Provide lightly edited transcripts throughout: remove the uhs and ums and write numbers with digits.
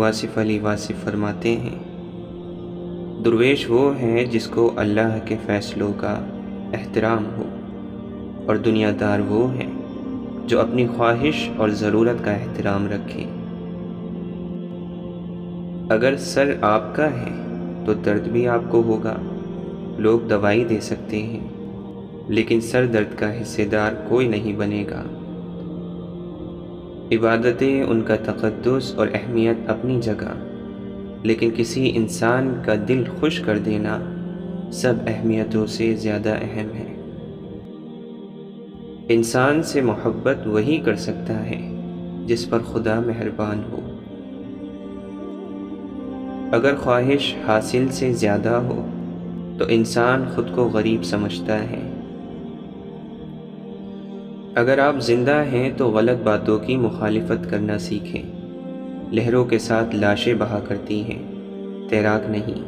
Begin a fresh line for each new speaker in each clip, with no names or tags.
واصف علی واصف فرماتے ہیں، درویش وہ ہے جس کو اللہ کے فیصلوں کا احترام ہو، اور دنیا دار وہ ہے جو اپنی خواہش اور ضرورت کا احترام رکھے۔ اگر سر آپ کا ہے تو درد بھی آپ کو ہوگا۔ لوگ دوائی دے سکتے ہیں لیکن سر درد کا حصے دار کوئی نہیں بنے گا۔ عبادتیں ان کا تقدس اور اہمیت اپنی جگہ، لیکن کسی انسان کا دل خوش کر دینا سب اہمیتوں سے زیادہ اہم ہے۔ انسان سے محبت وہی کر سکتا ہے جس پر خدا مہربان ہو۔ اگر خواہش حاصل سے زیادہ ہو تو انسان خود کو غریب سمجھتا ہے۔ اگر آپ زندہ ہیں تو غلط باتوں کی مخالفت کرنا سیکھیں۔ لہروں کے ساتھ لاشیں بہا کرتی ہیں، تیراک نہیں۔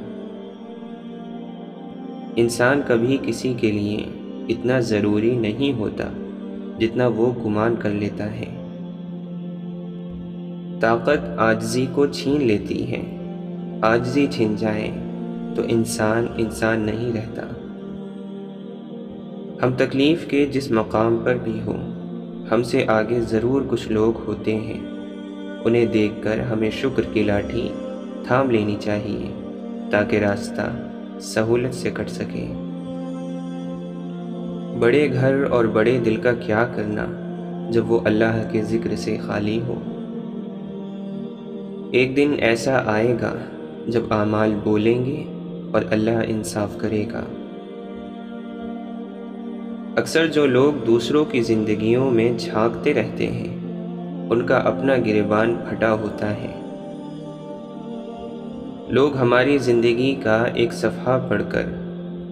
انسان کبھی کسی کے لیے اتنا ضروری نہیں ہوتا جتنا وہ گمان کر لیتا ہے۔ طاقت عاجزی کو چھین لیتی ہے، عاجزی چھن جائے تو انسان نہیں رہتا۔ ہم تکلیف کے جس مقام پر بھی ہوں، ہم سے آگے ضرور کچھ لوگ ہوتے ہیں۔ انہیں دیکھ کر ہمیں شکر کی لاٹھی تھام لینی چاہیے تاکہ راستہ سہولت سے کٹ سکے۔ بڑے گھر اور بڑے دل کا کیا کرنا جب وہ اللہ کے ذکر سے خالی ہو۔ ایک دن ایسا آئے گا جب اعمال بولیں گے اور اللہ انصاف کرے گا۔ اکثر جو لوگ دوسروں کی زندگیوں میں جھانکتے رہتے ہیں، ان کا اپنا گریبان پھٹا ہوتا ہے۔ لوگ ہماری زندگی کا ایک صفحہ پڑھ کر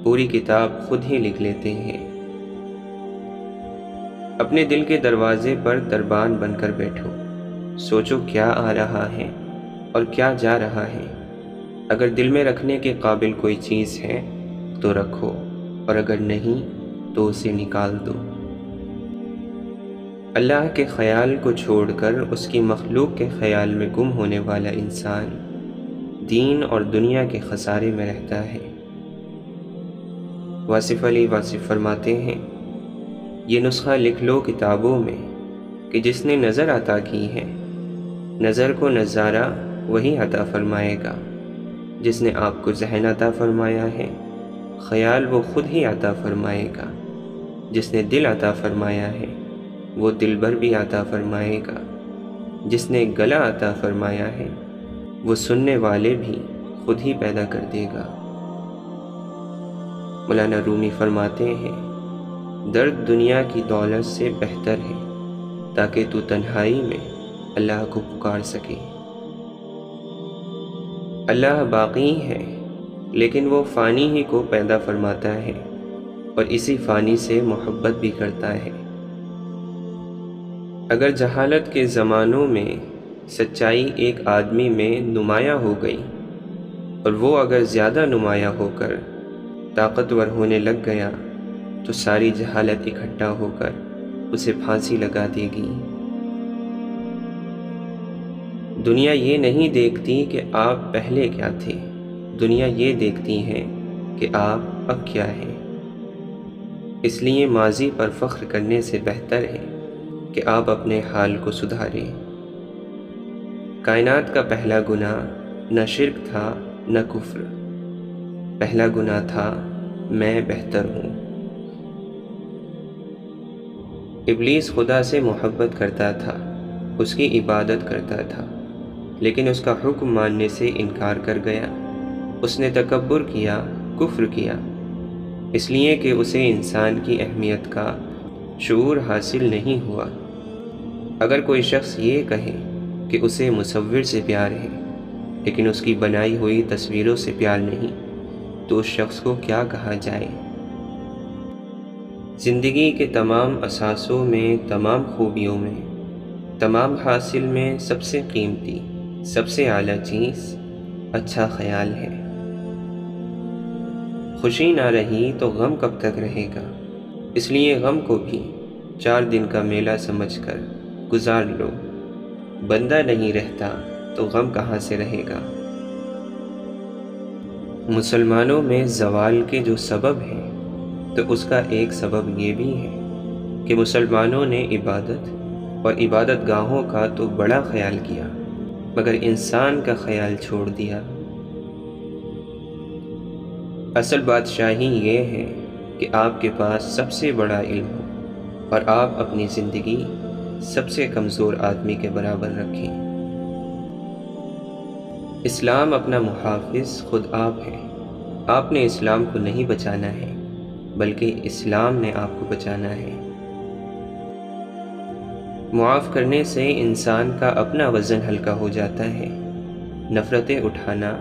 پوری کتاب خود ہی لکھ لیتے ہیں۔ اپنے دل کے دروازے پر دربان بن کر بیٹھو، سوچو کیا آ رہا ہے اور کیا جا رہا ہے۔ اگر دل میں رکھنے کے قابل کوئی چیز ہے تو رکھو، اور اگر نہیں تو اسے نکال دو۔ اللہ کے خیال کو چھوڑ کر اس کی مخلوق کے خیال میں گم ہونے والا انسان دین اور دنیا کے خسارے میں رہتا ہے۔ واصف علی واصف فرماتے ہیں، یہ نسخہ لکھ لو کتابوں میں کہ جس نے نظر عطا کی ہے، نظر کو نظارہ وہی عطا فرمائے گا۔ جس نے آپ کو ذہن عطا فرمایا ہے، خیال وہ خود ہی عطا فرمائے گا۔ جس نے دل عطا فرمایا ہے، وہ دلبر بھی عطا فرمائے گا۔ جس نے گلا عطا فرمایا ہے، وہ سننے والے بھی خود ہی پیدا کر دے گا۔ مولانا رومی فرماتے ہیں، درد دنیا کی دولت سے بہتر ہے تاکہ تو تنہائی میں اللہ کو پکار سکے۔ اللہ باقی ہے لیکن وہ فانی ہی کو پیدا فرماتا ہے اور اسی فانی سے محبت بھی کرتا ہے۔ اگر جہالت کے زمانوں میں سچائی ایک آدمی میں نمایاں ہو گئی اور وہ اگر زیادہ نمایاں ہو کر طاقتور ہونے لگ گیا تو ساری جہالت اکٹھا ہو کر اسے پھانسی لگا دے گی۔ دنیا یہ نہیں دیکھتی کہ آپ پہلے کیا تھے، دنیا یہ دیکھتی ہے کہ آپ اب کیا ہیں۔ اس لیے ماضی پر فخر کرنے سے بہتر ہے کہ آپ اپنے حال کو سدھاریں۔ کائنات کا پہلا گناہ نہ شرک تھا نہ کفر، پہلا گناہ تھا میں بہتر ہوں۔ ابلیس خدا سے محبت کرتا تھا، اس کی عبادت کرتا تھا، لیکن اس کا حکم ماننے سے انکار کر گیا۔ اس نے تکبر کیا، کفر کیا، اس لیے کہ اسے انسان کی اہمیت کا شعور حاصل نہیں ہوا۔ اگر کوئی شخص یہ کہے کہ اسے مصور سے پیار ہے لیکن اس کی بنائی ہوئی تصویروں سے پیار نہیں، تو اس شخص کو کیا کہا جائے؟ زندگی کے تمام اثاثوں میں، تمام خوبیوں میں، تمام حاصل میں سب سے قیمتی، سب سے اعلیٰ چیز اچھا خیال ہے۔ خوشی نہ رہی تو غم کب تک رہے گا؟ اس لیے غم کو بھی 4 دن کا میلہ سمجھ کر گزار لو۔ بندہ نہیں رہتا تو غم کہاں سے رہے گا؟ مسلمانوں میں زوال کے جو سبب ہیں تو اس کا ایک سبب یہ بھی ہے کہ مسلمانوں نے عبادت اور عبادت گاہوں کا تو بڑا خیال کیا مگر انسان کا خیال چھوڑ دیا۔ اصل بادشاہی یہ ہے کہ آپ کے پاس سب سے بڑا علم ہو اور آپ اپنی زندگی سب سے کمزور آدمی کے برابر رکھیں۔ اسلام اپنا محافظ خود آپ ہے۔ آپ نے اسلام کو نہیں بچانا ہے بلکہ اسلام نے آپ کو بچانا ہے۔ معاف کرنے سے انسان کا اپنا وزن ہلکا ہو جاتا ہے۔ نفرتیں اٹھانا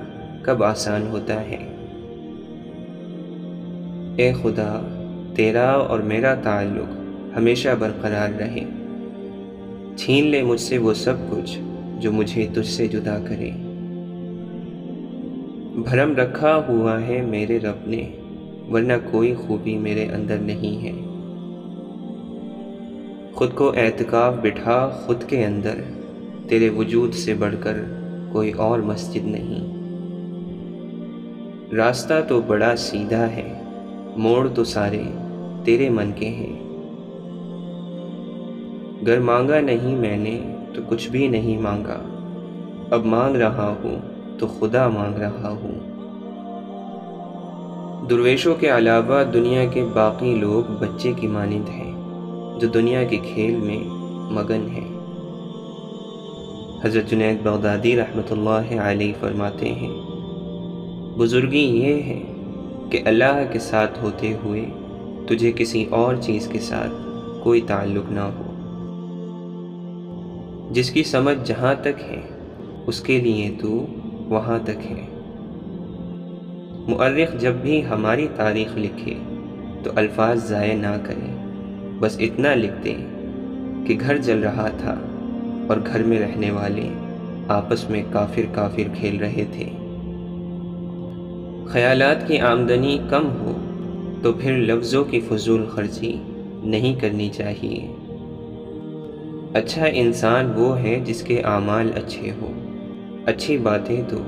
کب آسان ہوتا ہے۔ اے خدا، تیرا اور میرا تعلق ہمیشہ برقرار رہے۔ چھین لے مجھ سے وہ سب کچھ جو مجھے تجھ سے جدا کرے۔ بھرم رکھا ہوا ہے میرے رب نے، ورنہ کوئی خوبی میرے اندر نہیں ہے۔ خود کو اعتکاف بٹھا خود کے اندر، تیرے وجود سے بڑھ کر کوئی اور مسجد نہیں۔ راستہ تو بڑا سیدھا ہے، موڑ تو سارے تیرے من کے ہیں۔ گر مانگا نہیں میں نے تو کچھ بھی نہیں مانگا، اب مانگ رہا ہوں تو خدا مانگ رہا ہوں۔ درویشوں کے علاوہ دنیا کے باقی لوگ بچے کی مانند ہیں جو دنیا کے کھیل میں مگن ہیں۔ حضرت جنید بغدادی رحمۃ اللہ علیہ فرماتے ہیں، بزرگی یہ ہے کہ اللہ کے ساتھ ہوتے ہوئے تجھے کسی اور چیز کے ساتھ کوئی تعلق نہ ہو۔ جس کی سمجھ جہاں تک ہے اس کے لیے تو وہاں تک ہے۔ مؤرخ جب بھی ہماری تاریخ لکھے تو الفاظ ضائع نہ کرے، بس اتنا لکھ دے کہ گھر جل رہا تھا اور گھر میں رہنے والے آپس میں کافر کافر کھیل رہے تھے۔ خیالات کی آمدنی کم ہو تو پھر لفظوں کی فضول خرچی نہیں کرنی چاہیے۔ اچھا انسان وہ ہے جس کے اعمال اچھے ہو۔ اچھی باتیں تو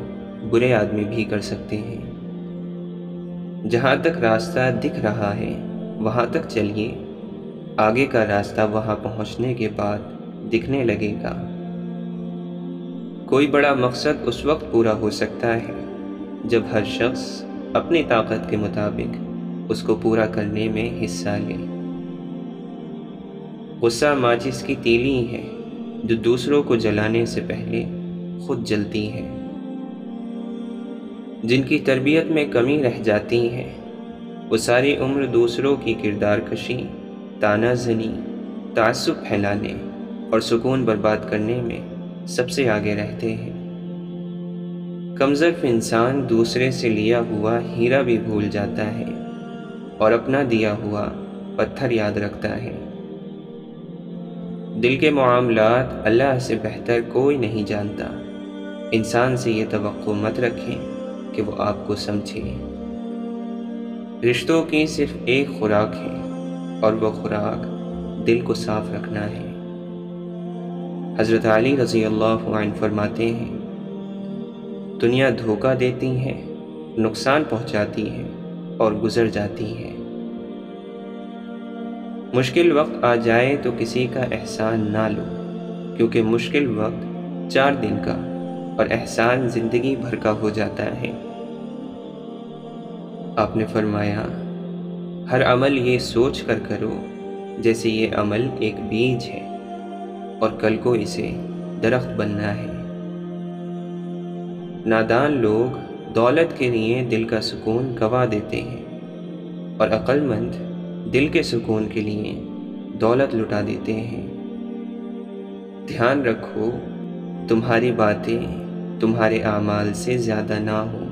برے آدمی بھی کر سکتے ہیں۔ جہاں تک راستہ دکھ رہا ہے وہاں تک چلیے، آگے کا راستہ وہاں پہنچنے کے بعد دکھنے لگے گا۔ کوئی بڑا مقصد اس وقت پورا ہو سکتا ہے جب ہر شخص اپنی طاقت کے مطابق اس کو پورا کرنے میں حصہ لے۔ غصہ ماچس کی تیلی ہے جو دوسروں کو جلانے سے پہلے خود جلتی ہے۔ جن کی تربیت میں کمی رہ جاتی ہے وہ ساری عمر دوسروں کی کردار کشی، طعنہ زنی، تعصب پھیلانے اور سکون برباد کرنے میں سب سے آگے رہتے ہیں۔ کمظرف انسان دوسرے سے لیا ہوا ہیرا بھی بھول جاتا ہے اور اپنا دیا ہوا پتھر یاد رکھتا ہے۔ دل کے معاملات اللہ سے بہتر کوئی نہیں جانتا۔ انسان سے یہ توقع مت رکھیں کہ وہ آپ کو سمجھے۔ رشتوں کی صرف ایک خوراک ہے اور وہ خوراک دل کو صاف رکھنا ہے۔ حضرت علی رضی اللہ عنہ فرماتے ہیں، دنیا دھوکہ دیتی ہے، نقصان پہنچاتی ہے اور گزر جاتی ہے۔ مشکل وقت آ جائے تو کسی کا احسان نہ لو، کیونکہ مشکل وقت 4 دن کا اور احسان زندگی بھر کا ہو جاتا ہے۔ آپ نے فرمایا، ہر عمل یہ سوچ کر کرو جیسے یہ عمل ایک بیج ہے اور کل کو اسے درخت بننا ہے۔ نادان لوگ دولت کے لیے دل کا سکون گوا دیتے ہیں اور عقل مند دل کے سکون کے لیے دولت لٹا دیتے ہیں۔ دھیان رکھو تمہاری باتیں تمہارے اعمال سے زیادہ نہ ہوں۔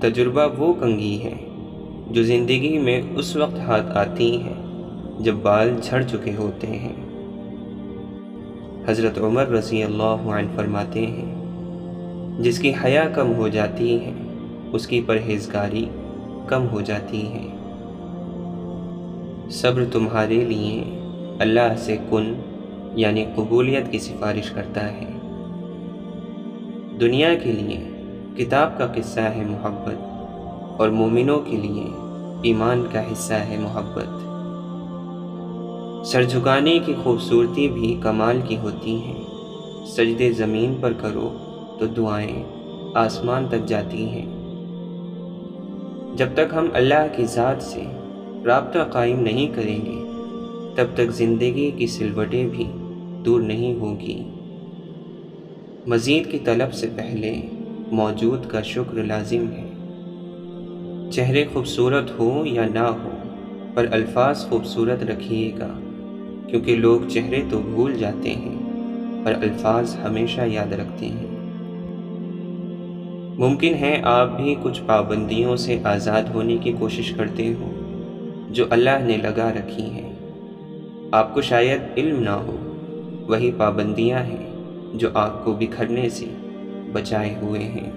تجربہ وہ کنگھی ہے جو زندگی میں اس وقت ہاتھ آتی ہے جب بال جھڑ چکے ہوتے ہیں۔ حضرت عمر رضی اللہ عنہ فرماتے ہیں، جس کی حیا کم ہو جاتی ہے اس کی پرہیزگاری کم ہو جاتی ہے۔ صبر تمہارے لیے اللہ سے کن یعنی قبولیت کی سفارش کرتا ہے۔ دنیا کے لیے کتاب کا قصہ ہے محبت، اور مومنوں کے لیے ایمان کا حصہ ہے محبت۔ سر جھکانے کی خوبصورتی بھی کمال کی ہوتی ہیں، سجدے زمین پر کرو تو دعائیں آسمان تک جاتی ہیں۔ جب تک ہم اللہ کی ذات سے رابطہ قائم نہیں کریں گے تب تک زندگی کی سلوٹیں بھی دور نہیں ہوگی۔ مزید کی طلب سے پہلے موجود کا شکر لازم ہے۔ چہرے خوبصورت ہو یا نہ ہو، پر الفاظ خوبصورت رکھیے گا، کیونکہ لوگ چہرے تو بھول جاتے ہیں پر الفاظ ہمیشہ یاد رکھتے ہیں۔ ممکن ہے آپ بھی کچھ پابندیوں سے آزاد ہونے کی کوشش کرتے ہو جو اللہ نے لگا رکھی ہیں۔ آپ کو شاید علم نہ ہو، وہی پابندیاں ہیں جو آپ کو بکھرنے سے بچائے ہوئے ہیں۔